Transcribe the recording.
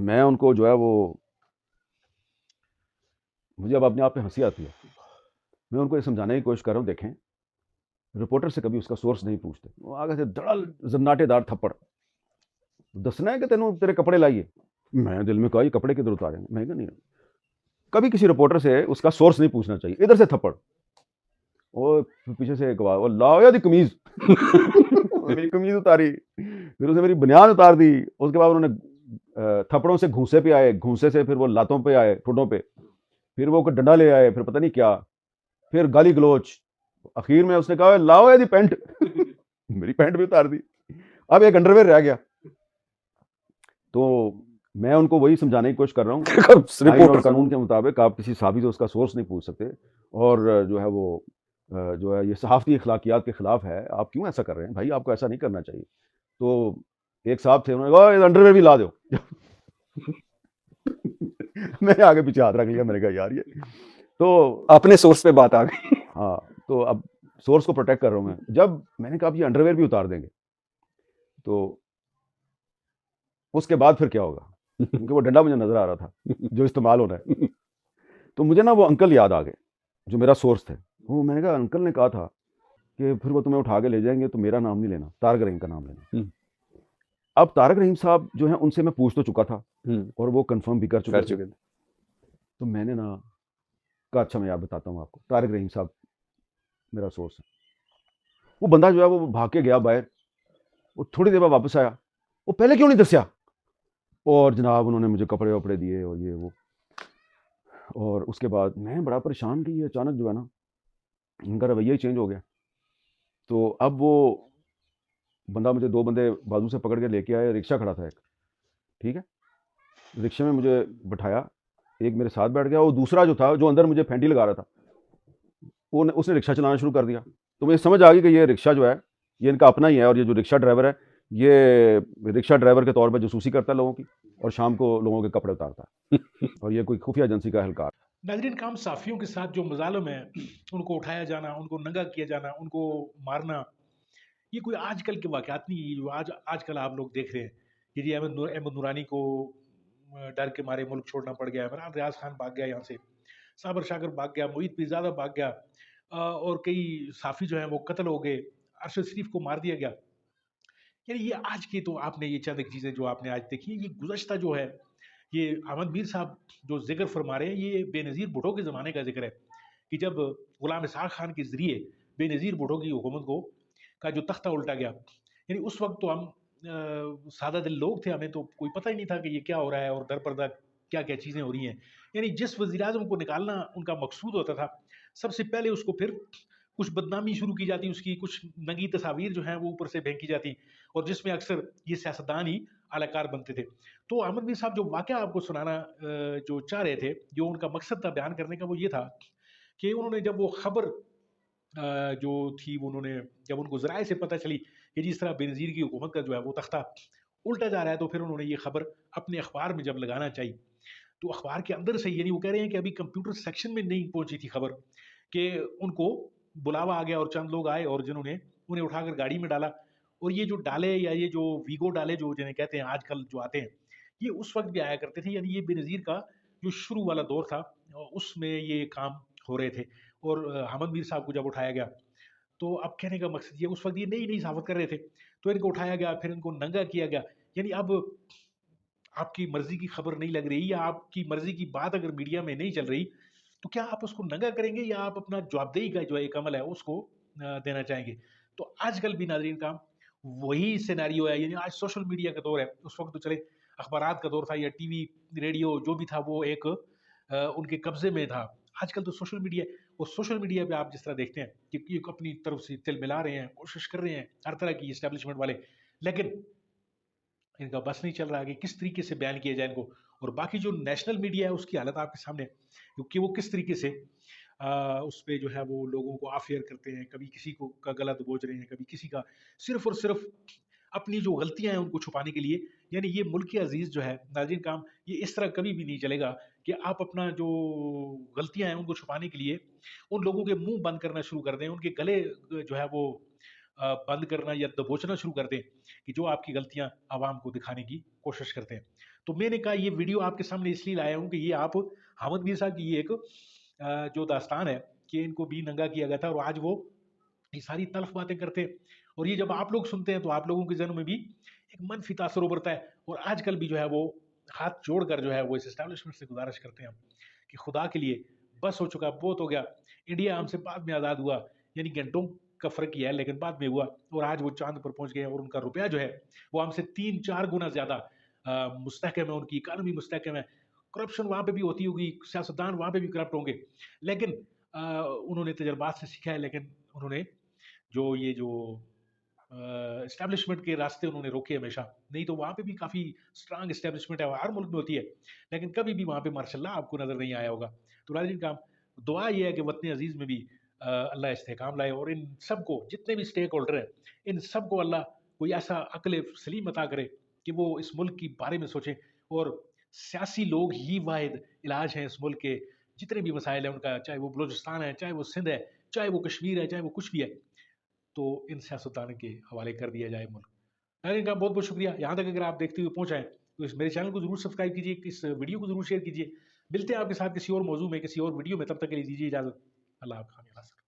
میں ان کو جو ہے وہ مجھے اب اپنے آپ پہ ہنسی آتی ہے. میں ان کو یہ سمجھانے کی کوشش کر رہا ہوں, دیکھیں رپورٹر سے کبھی اس کا سورس نہیں پوچھتے, وہ آگے سے دڑل زناٹے دار تھپڑ, دسنا ہے کہ تینوں تیرے کپڑے لائیے. میں دل میں کہا یہ کپڑے کدھر اتاریں گے, میں کہا نہیں, کبھی کسی رپورٹر سے اس کا سورس نہیں پوچھنا چاہیے. ادھر سے تھپڑ, اور پیچھے سے ایک آواز, لاؤ یا دی قمیض. میری قمیض اتاری, پھر اس نے میری بنیان اتار دی. اس کے بعد انہوں نے تھپڑوں سے گھونسے پہ آئے, گھونسے سے پھر وہ لاتوں پہ آئے, ٹھوڈوں پہ, پھر وہ ڈنڈا لے آئے, پھر پتہ نہیں کیا, پھر گالی گلوچ. اخیر میں اس نے کہا لاؤ یا دی پینٹ. میری پینٹ بھی اتار دی. اب ایک انڈر ویئر رہ گیا. تو میں ان کو وہی سمجھانے کی کوشش کر رہا ہوں, آئین اور قانون کے مطابق آپ کسی صحافی سے اس کا سورس نہیں پوچھ سکتے, اور جو ہے وہ جو ہے یہ صحافتی اخلاقیات کے خلاف ہے. آپ کیوں ایسا کر رہے ہیں بھائی, آپ کو ایسا نہیں کرنا چاہیے. تو ایک صاحب تھے, انہوں نے کہا انڈر ویئر بھی لا دو. میں نے آگے پیچھے ہاتھ رکھ لیا, میں نے کہا یار یہ تو اپنے سورس پہ بات آ گئی. ہاں, تو اب سورس کو پروٹیکٹ کر رہا ہوں میں. جب میں نے کہا یہ انڈر ویئر بھی اتار دیں گے تو اس کے بعد پھر کیا ہوگا, کیونکہ وہ ڈنڈا مجھے نظر آ رہا تھا جو استعمال ہونا ہے. تو مجھے نا وہ انکل یاد آ گئے جو میرا سورس تھے. وہ میں نے کہا انکل نے کہا تھا کہ پھر وہ تمہیں اٹھا کے لے جائیں گے تو میرا نام نہیں لینا, طارق رحیم کا نام لینا. اب طارق رحیم صاحب جو ہیں ان سے میں پوچھ تو چکا تھا اور وہ کنفرم بھی کر چکے تھے. تو میں نے نا کہا اچھا میں یاد بتاتا ہوں آپ کو, طارق رحیم صاحب میرا سورس ہے. وہ بندہ جو ہے وہ بھاگ کے گیا باہر, وہ تھوڑی دیر بعد واپس آیا, وہ پہلے کیوں نہیں دسیا, اور جناب انہوں نے مجھے کپڑے وپڑے دیے اور یہ وہ. اور اس کے بعد میں بڑا پریشان کہ یہ اچانک جو ہے نا ان کا رویہ ہی چینج ہو گیا. تو اب وہ بندہ مجھے 2 بندے بازو سے پکڑ کے لے کے آئے, رکشہ کھڑا تھا ایک, ٹھیک ہے, رکشے میں مجھے بٹھایا, ایک میرے ساتھ بیٹھ گیا, وہ دوسرا جو تھا جو اندر مجھے پھینٹی لگا رہا تھا اس نے رکشہ چلانا شروع کر دیا. تو مجھے سمجھ آ گئی کہ یہ رکشہ جو ہے یہ ان کا اپنا ہی ہے, اور یہ جو رکشہ ڈرائیور ہے یہ رکشہ ڈرائیور کے طور پہ جاسوسی کرتا ہے لوگوں کی, اور شام کو لوگوں کے کپڑے اتارتا ہے, اور یہ کوئی خفیہ ایجنسی کا اہلکار. ناظرین کام صحافیوں کے ساتھ جو مظالم ہیں, ان کو اٹھایا جانا, ان کو ننگا کیا جانا, ان کو مارنا, یہ کوئی آج کل کے واقعات نہیں ہے جو آج کل آپ لوگ دیکھ رہے ہیں. یہ جی احمد نورانی کو ڈر کے مارے ملک چھوڑنا پڑ گیا, عمران ریاض خان بھاگ گیا یہاں سے, صابر شاکر بھاگ گیا, محیط پیرزادہ بھاگ گیا, اور کئی صحافی جو ہیں وہ قتل ہو گئے, ارشد شریف کو مار دیا گیا. یعنی یہ آج کی تو آپ نے یہ چند چیزیں جو آپ نے آج دیکھی, یہ گزشتہ جو ہے یہ احمد میر صاحب جو ذکر فرما رہے ہیں یہ بے نظیر بھٹو کے زمانے کا ذکر ہے, کہ جب غلام اسحاق خان کے ذریعے بے نظیر بھٹو کی حکومت کو کا جو تختہ الٹا گیا. یعنی اس وقت تو ہم سادہ دل لوگ تھے, ہمیں تو کوئی پتہ ہی نہیں تھا کہ یہ کیا ہو رہا ہے اور در پردہ کیا کیا چیزیں ہو رہی ہیں. یعنی جس وزیر اعظم کو نکالنا ان کا مقصود ہوتا تھا, سب سے پہلے اس کو پھر کچھ بدنامی شروع کی جاتی, اس کی کچھ ننگی تصاویر جو ہیں وہ اوپر سے پھینکی جاتی, اور جس میں اکثر یہ سیاستدان ہی اعلی کار بنتے تھے. تو احمد میر صاحب جو واقعہ آپ کو سنانا جو چاہ رہے تھے, جو ان کا مقصد تھا بیان کرنے کا, وہ یہ تھا کہ انہوں نے جب وہ خبر جو تھی انہوں نے جب ان کو ذرائع سے پتہ چلی کہ جس طرح بینظیر کی حکومت کا جو ہے وہ تختہ الٹا جا رہا ہے, تو پھر انہوں نے یہ خبر اپنے اخبار میں جب لگانا چاہیے, تو اخبار کے اندر سے, یعنی وہ کہہ رہے ہیں کہ ابھی کمپیوٹر سیکشن میں نہیں پہنچی تھی خبر کہ ان کو بلاوا آ گیا اور چند لوگ آئے اور جنہوں نے انہیں اٹھا کر گاڑی میں ڈالا. اور یہ جو ڈالے یا یہ جو ویگو ڈالے جو جنہیں کہتے ہیں آج کل جو آتے ہیں, یہ اس وقت بھی آیا کرتے تھے. یعنی یہ بے نظیر کا جو شروع والا دور تھا اس میں یہ کام ہو رہے تھے. اور احمد میر صاحب کو جب اٹھایا گیا, تو اب کہنے کا مقصد یہ, اس وقت یہ نئی صحافت کر رہے تھے, تو ان کو اٹھایا گیا, پھر ان کو ننگا کیا گیا. یعنی اب آپ کی مرضی کی خبر نہیں لگ رہی, یا آپ کی مرضی کی بات اگر میڈیا میں نہیں چل رہی, تو کیا آپ اس کو ننگا کریں گے, یا آپ اپنا جواب دہی کا جو ایک عمل ہے اس کو دینا چاہیں گے. تو آج کل بھی ناظرین کا وہی سیناریو ہے. یعنی آج سوشل میڈیا کا دور ہے, اس وقت تو چلے اخبارات کا دور تھا, یا ٹی وی ریڈیو جو بھی تھا وہ ایک ان کے قبضے میں تھا. آج کل تو سوشل میڈیا, اور سوشل میڈیا پہ آپ جس طرح دیکھتے ہیں کہ اپنی طرف سے تل ملا رہے ہیں, کوشش کر رہے ہیں ہر طرح کی اسٹیبلشمنٹ والے, لیکن ان کا بس نہیں چل رہا کہ کس طریقے سے بیان کیا جائے ان کو. اور باقی جو نیشنل میڈیا ہے اس کی حالت آپ کے سامنے, کیونکہ وہ کس طریقے سے اس پہ جو ہے وہ لوگوں کو آفیئر کرتے ہیں, کبھی کسی کو کا گلا دبوچ رہے ہیں, کبھی کسی کا, صرف اور صرف اپنی جو غلطیاں ہیں ان کو چھپانے کے لیے. یعنی یہ ملک عزیز جو ہے ناظرین کام, یہ اس طرح کبھی بھی نہیں چلے گا کہ آپ اپنا جو غلطیاں ہیں ان کو چھپانے کے لیے ان لوگوں کے منہ بند کرنا شروع کر دیں, ان کے گلے جو ہے وہ بند کرنا یا دبوچنا شروع کر دیں کہ جو آپ کی غلطیاں عوام کو دکھانے کی کوشش کرتے ہیں. تو میں نے کہا یہ ویڈیو آپ کے سامنے اس لیے لایا ہوں کہ یہ آپ حامد میر صاحب کی یہ ایک جو داستان ہے کہ ان کو بھی ننگا کیا گیا تھا اور آج وہ یہ ساری تلخ باتیں کرتے ہیں، اور یہ جب آپ لوگ سنتے ہیں تو آپ لوگوں کے ذہنوں میں بھی ایک منفی تاثر ابھرتا ہے، اور آج کل بھی جو ہے وہ ہاتھ جوڑ کر جو ہے وہ اس اسٹیبلشمنٹ سے گزارش کرتے ہیں کہ خدا کے لیے بس ہو چکا، بہت ہو گیا، انڈیا ہم سے بعد میں آزاد ہوا، یعنی گھنٹوں کا فرق کیا ہے لیکن بعد میں ہوا، اور آج وہ چاند پر پہنچ گئے اور ان کا روپیہ جو ہے وہ ہم سے 3-4 گنا زیادہ مستحکم ہے، ان کی اکانومی مستحکم ہے، کرپشن وہاں پہ بھی ہوتی ہوگی، سیاستدان وہاں پہ بھی کرپٹ ہوں گے، لیکن انہوں نے تجربات سے سیکھا ہے، لیکن انہوں نے جو اسٹیبلشمنٹ کے راستے انہوں نے روکے ہمیشہ، نہیں تو وہاں پہ بھی کافی اسٹرانگ اسٹیبلشمنٹ ہے، ہر ملک میں ہوتی ہے، لیکن کبھی بھی وہاں پہ ماشاء اللہ آپ کو نظر نہیں آیا ہوگا۔ تو ناظرین کا دعا یہ ہے کہ وطن عزیز میں بھی اللہ استحکام لائے، اور ان سب کو جتنے بھی اسٹیک ہولڈر ہیں ان سب کو اللہ کوئی ایسا عقل سلیم عطا کرے کہ وہ اس ملک کی بارے میں سوچیں، اور سیاسی لوگ ہی واحد علاج ہیں اس ملک کے جتنے بھی مسائل ہیں ان کا، چاہے وہ بلوچستان ہے، چاہے وہ سندھ ہے، چاہے وہ کشمیر ہے، چاہے وہ کچھ بھی ہے، تو ان سیاستدانوں کے حوالے کر دیا جائے ملک۔ ناظرین کا بہت بہت شکریہ، یہاں تک اگر آپ دیکھتے ہوئے پہنچائیں تو اس میرے چینل کو ضرور سبسکرائب کیجیے، اس ویڈیو کو ضرور شیئر کیجیے۔ ملتے ہیں آپ کے ساتھ کسی اور موضوع میں، کسی اور ویڈیو میں، تب تک کے لیے دیجیے اجازت، اللہ آپ کا حافظ۔